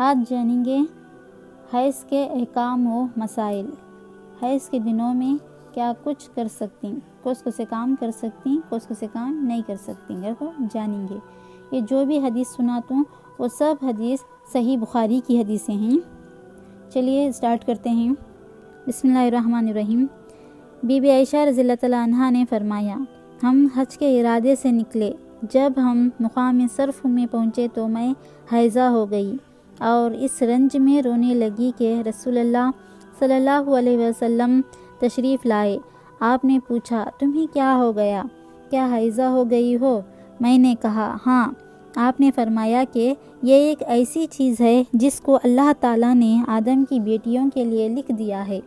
آج جانیں گے حیض کے احکام و مسائل۔ حیض کے دنوں میں کیا کچھ کر سکتی، کس سے کام کر سکتی، کس سے کام نہیں کر سکتی، کو جانیں گے۔ یہ جو بھی حدیث سناتا ہوں وہ سب حدیث صحیح بخاری کی حدیثیں ہیں۔ چلیے اسٹارٹ کرتے ہیں۔ بسم اللہ الرحمن الرحیم۔ بی بی عائشہ رضی اللہ تعالیٰ عنہا نے فرمایا، ہم حج کے ارادے سے نکلے، جب ہم مقام صرف میں پہنچے تو میں حائضہ ہو گئی اور اس رنج میں رونے لگی کہ رسول اللہ صلی اللہ علیہ وسلم تشریف لائے۔ آپ نے پوچھا، تمہیں کیا ہو گیا؟ کیا حائضہ ہو گئی ہو؟ میں نے کہا، ہاں۔ آپ نے فرمایا کہ یہ ایک ایسی چیز ہے جس کو اللہ تعالیٰ نے آدم کی بیٹیوں کے لیے لکھ دیا ہے،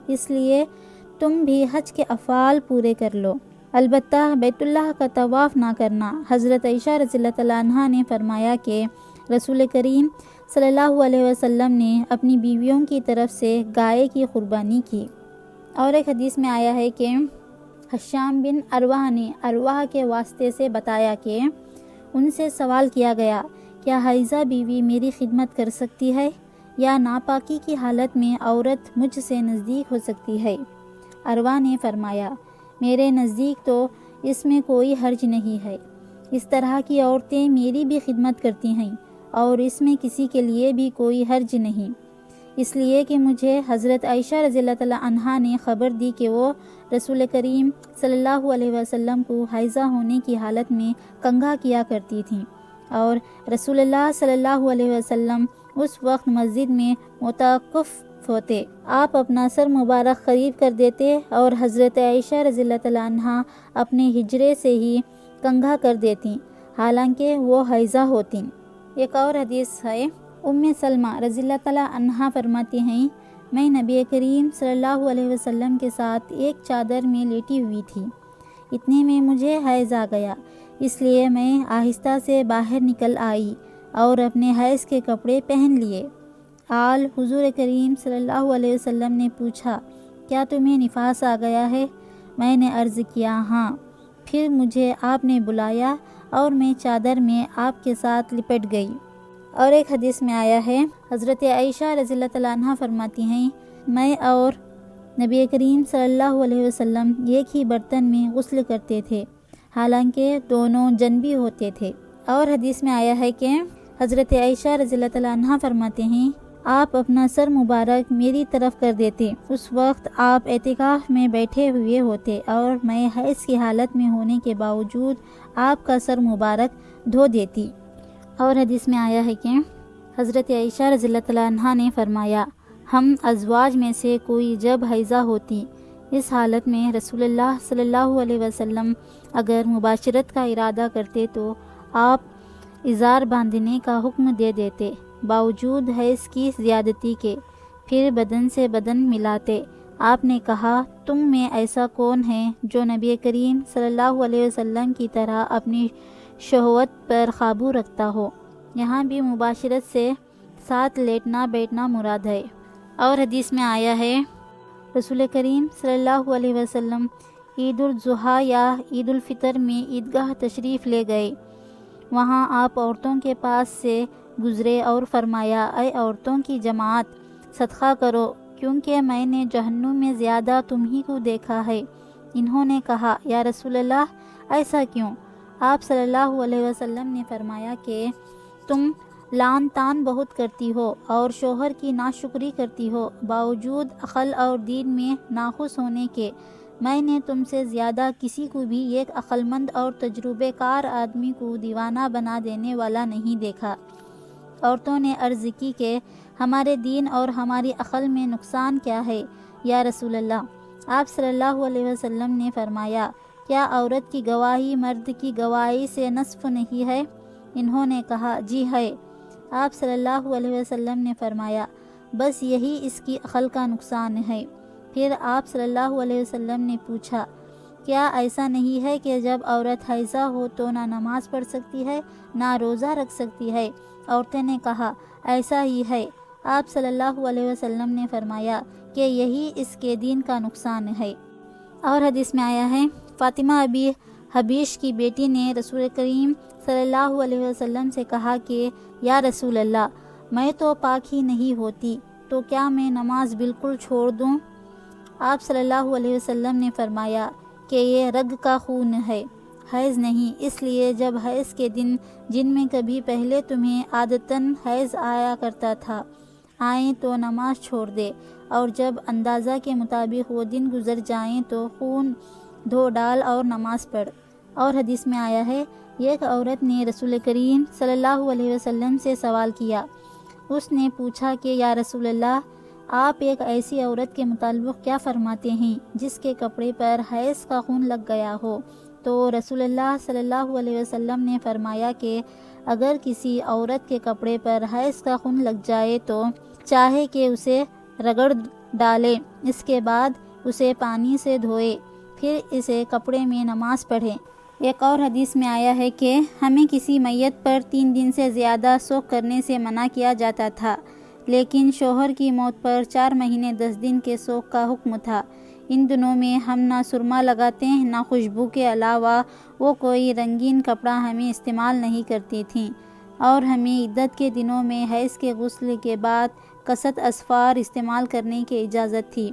اس لیے تم بھی حج کے افعال پورے کر لو، البتہ بیت اللہ کا طواف نہ کرنا۔ حضرت عائشہ رضی اللہ تعالیٰ عنہا نے فرمایا کہ رسول کریم صلی اللہ علیہ وسلم نے اپنی بیویوں کی طرف سے گائے کی قربانی کی۔ اور ایک حدیث میں آیا ہے کہ حشام بن عروہ نے عروہ کے واسطے سے بتایا کہ ان سے سوال کیا گیا، کیا حائضہ بیوی میری خدمت کر سکتی ہے یا ناپاکی کی حالت میں عورت مجھ سے نزدیک ہو سکتی ہے؟ عروہ نے فرمایا، میرے نزدیک تو اس میں کوئی حرج نہیں ہے، اس طرح کی عورتیں میری بھی خدمت کرتی ہیں اور اس میں کسی کے لیے بھی کوئی حرج نہیں، اس لیے کہ مجھے حضرت عائشہ رضی اللہ تعالیٰ عنہا نے خبر دی کہ وہ رسول کریم صلی اللہ علیہ وسلم کو حائضہ ہونے کی حالت میں کنگھا کیا کرتی تھیں، اور رسول اللہ صلی اللہ علیہ وسلم اس وقت مسجد میں متوقف ہوتے۔ آپ اپنا سر مبارک قریب کر دیتے اور حضرت عائشہ رضی اللہ تعالیٰ عنہا اپنے حجرے سے ہی کنگھا کر دیتی، حالانکہ وہ حائضہ ہوتیں۔ ایک اور حدیث ہے، ام سلمہ رضی اللہ تعالیٰ عنہا فرماتی ہیں، میں نبی کریم صلی اللہ علیہ وسلم کے ساتھ ایک چادر میں لیٹی ہوئی تھی، اتنے میں مجھے حیض آ گیا، اس لیے میں آہستہ سے باہر نکل آئی اور اپنے حیض کے کپڑے پہن لیے۔ آل حضور کریم صلی اللہ علیہ وسلم نے پوچھا، کیا تمہیں نفاس آ گیا ہے؟ میں نے عرض کیا، ہاں۔ پھر مجھے آپ نے بلایا اور میں چادر میں آپ کے ساتھ لپٹ گئی۔ اور ایک حدیث میں آیا ہے، حضرت عائشہ رضی اللہ تعالیٰ عنہا فرماتی ہیں، میں اور نبی کریم صلی اللہ علیہ وسلم ایک ہی برتن میں غسل کرتے تھے، حالانکہ دونوں جنبی ہوتے تھے۔ اور حدیث میں آیا ہے کہ حضرت عائشہ رضی اللہ تعالیٰ عنہا فرماتے ہیں، آپ اپنا سر مبارک میری طرف کر دیتے، اس وقت آپ اعتکاف میں بیٹھے ہوئے ہوتے اور میں حیض کی حالت میں ہونے کے باوجود آپ کا سر مبارک دھو دیتی۔ اور حدیث میں آیا ہے کہ حضرت عائشہ رضی اللہ تعالیٰ عنہا نے فرمایا، ہم ازواج میں سے کوئی جب حائضہ ہوتی، اس حالت میں رسول اللہ صلی اللہ علیہ وسلم اگر مباشرت کا ارادہ کرتے تو آپ ازار باندھنے کا حکم دے دیتے، باوجود حیض کی زیادتی کے، پھر بدن سے بدن ملاتے۔ آپ نے کہا، تم میں ایسا کون ہے جو نبی کریم صلی اللہ علیہ وسلم کی طرح اپنی شہوت پر قابو رکھتا ہو؟ یہاں بھی مباشرت سے ساتھ لیٹنا بیٹھنا مراد ہے۔ اور حدیث میں آیا ہے، رسول کریم صلی اللہ علیہ وسلم عید الاضحیٰ یا عید الفطر میں عیدگاہ تشریف لے گئے، وہاں آپ عورتوں کے پاس سے گزرے اور فرمایا، اے عورتوں کی جماعت، صدقہ کرو، کیونکہ میں نے جہنم میں زیادہ تمہیں کو دیکھا ہے۔ انہوں نے کہا، یا رسول اللہ، ایسا کیوں؟ آپ صلی اللہ علیہ وسلم نے فرمایا کہ تم لعن طعن بہت کرتی ہو اور شوہر کی ناشکری کرتی ہو، باوجود عقل اور دین میں ناقص ہونے کے میں نے تم سے زیادہ کسی کو بھی ایک عقل مند اور تجربہ کار آدمی کو دیوانہ بنا دینے والا نہیں دیکھا۔ عورتوں نے عرض کی کہ ہمارے دین اور ہماری عقل میں نقصان کیا ہے یا رسول اللہ؟ آپ صلی اللہ علیہ وسلم نے فرمایا، کیا عورت کی گواہی مرد کی گواہی سے نصف نہیں ہے؟ انہوں نے کہا، جی ہے۔ آپ صلی اللہ علیہ وسلم نے فرمایا، بس یہی اس کی عقل کا نقصان ہے۔ پھر آپ صلی اللہ علیہ وسلم نے پوچھا، کیا ایسا نہیں ہے کہ جب عورت حائضہ ہو تو نہ نماز پڑھ سکتی ہے نہ روزہ رکھ سکتی ہے؟ عورتیں نے کہا، ایسا ہی ہے۔ آپ صلی اللہ علیہ وسلم نے فرمایا کہ یہی اس کے دین کا نقصان ہے۔ اور حدیث میں آیا ہے، فاطمہ ابی حبیش کی بیٹی نے رسول کریم صلی اللہ علیہ وسلم سے کہا کہ یا رسول اللہ، میں تو پاک ہی نہیں ہوتی، تو کیا میں نماز بالکل چھوڑ دوں؟ آپ صلی اللہ علیہ وسلم نے فرمایا کہ یہ رگ کا خون ہے، حیض نہیں، اس لیے جب حیض کے دن جن میں کبھی پہلے تمہیں عادتاً حیض آیا کرتا تھا آئیں تو نماز چھوڑ دے، اور جب اندازہ کے مطابق وہ دن گزر جائیں تو خون دھو ڈال اور نماز پڑھ۔ اور حدیث میں آیا ہے، ایک عورت نے رسول کریم صلی اللہ علیہ وسلم سے سوال کیا۔ اس نے پوچھا کہ یا رسول اللہ، آپ ایک ایسی عورت کے متعلق کیا فرماتے ہیں جس کے کپڑے پر حیض کا خون لگ گیا ہو؟ تو رسول اللہ صلی اللہ علیہ وسلم نے فرمایا کہ اگر کسی عورت کے کپڑے پر حیض کا خون لگ جائے تو چاہے کہ اسے رگڑ ڈالے، اس کے بعد اسے پانی سے دھوئے، پھر اسے کپڑے میں نماز پڑھے۔ ایک اور حدیث میں آیا ہے کہ ہمیں کسی میت پر 3 دن سے زیادہ سوگ کرنے سے منع کیا جاتا تھا، لیکن شوہر کی موت پر 4 مہینے 10 دن کے سوگ کا حکم تھا۔ ان دنوں میں ہم نہ سرما لگاتے نہ خوشبو کے علاوہ وہ کوئی رنگین کپڑا ہمیں استعمال نہیں کرتی تھیں، اور ہمیں عدت کے دنوں میں حیض کے غسل کے بعد کست اسفار استعمال کرنے کی اجازت تھی،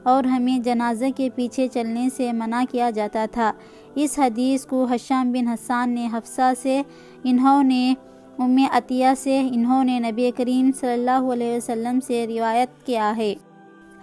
اور ہمیں جنازے کے پیچھے چلنے سے منع کیا جاتا تھا۔ اس حدیث کو ہشام بن حسان نے حفصہ سے، انہوں نے ام عطیہ سے، انہوں نے نبی کریم صلی اللہ علیہ وسلم سے روایت کیا ہے۔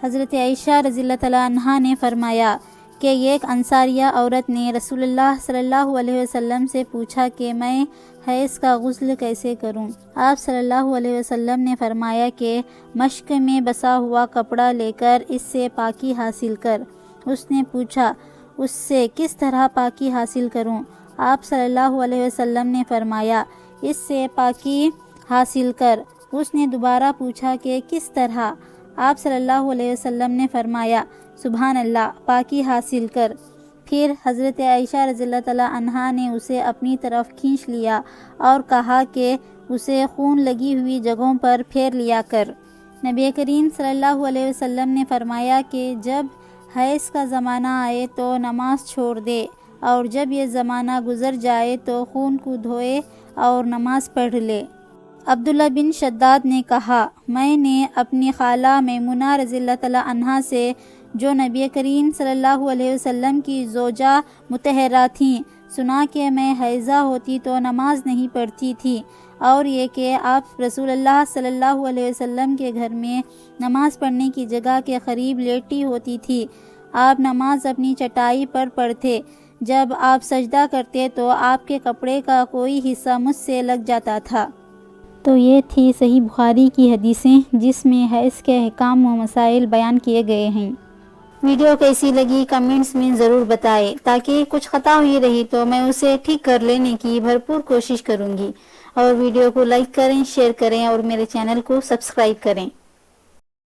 حضرت عائشہ رضی اللہ تعالیٰ عنہا نے فرمایا کہ ایک انصاریہ عورت نے رسول اللہ صلی اللہ علیہ وسلم سے پوچھا کہ میں حیض کا غسل کیسے کروں؟ آپ صلی اللہ علیہ وسلم نے فرمایا کہ مشک میں بسا ہوا کپڑا لے کر اس سے پاکی حاصل کر۔ اس نے پوچھا، اس سے کس طرح پاکی حاصل کروں؟ آپ صلی اللہ علیہ وسلم نے فرمایا، اس سے پاکی حاصل کر۔ اس نے دوبارہ پوچھا کہ کس طرح؟ آپ صلی اللہ علیہ وسلم نے فرمایا، سبحان اللہ، پاکی حاصل کر۔ پھر حضرت عائشہ رضی اللہ تعالیٰ عنہا نے اسے اپنی طرف کھینچ لیا اور کہا کہ اسے خون لگی ہوئی جگہوں پر پھیر لیا کر۔ نبی کریم صلی اللہ علیہ وسلم نے فرمایا کہ جب حیض کا زمانہ آئے تو نماز چھوڑ دے، اور جب یہ زمانہ گزر جائے تو خون کو دھوئے اور نماز پڑھ لے۔ عبداللہ بن شداد نے کہا، میں نے اپنی خالہ میمونہ رضی اللہ تعالیٰ عنہا سے، جو نبی کریم صلی اللہ علیہ وسلم کی زوجہ مطہرہ تھیں، سنا کہ میں حیضہ ہوتی تو نماز نہیں پڑھتی تھی، اور یہ کہ آپ رسول اللہ صلی اللہ علیہ وسلم کے گھر میں نماز پڑھنے کی جگہ کے قریب لیٹی ہوتی تھی۔ آپ نماز اپنی چٹائی پر پڑھتے، جب آپ سجدہ کرتے تو آپ کے کپڑے کا کوئی حصہ مجھ سے لگ جاتا تھا۔ تو یہ تھی صحیح بخاری کی حدیثیں جس میں حیض کے احکام و مسائل بیان کیے گئے ہیں۔ ویڈیو کیسی لگی کمنٹس میں ضرور بتائیں، تاکہ کچھ خطا ہوئی رہی تو میں اسے ٹھیک کر لینے کی بھرپور کوشش کروں گی۔ اور ویڈیو کو لائک کریں، شیئر کریں اور میرے چینل کو سبسکرائب کریں۔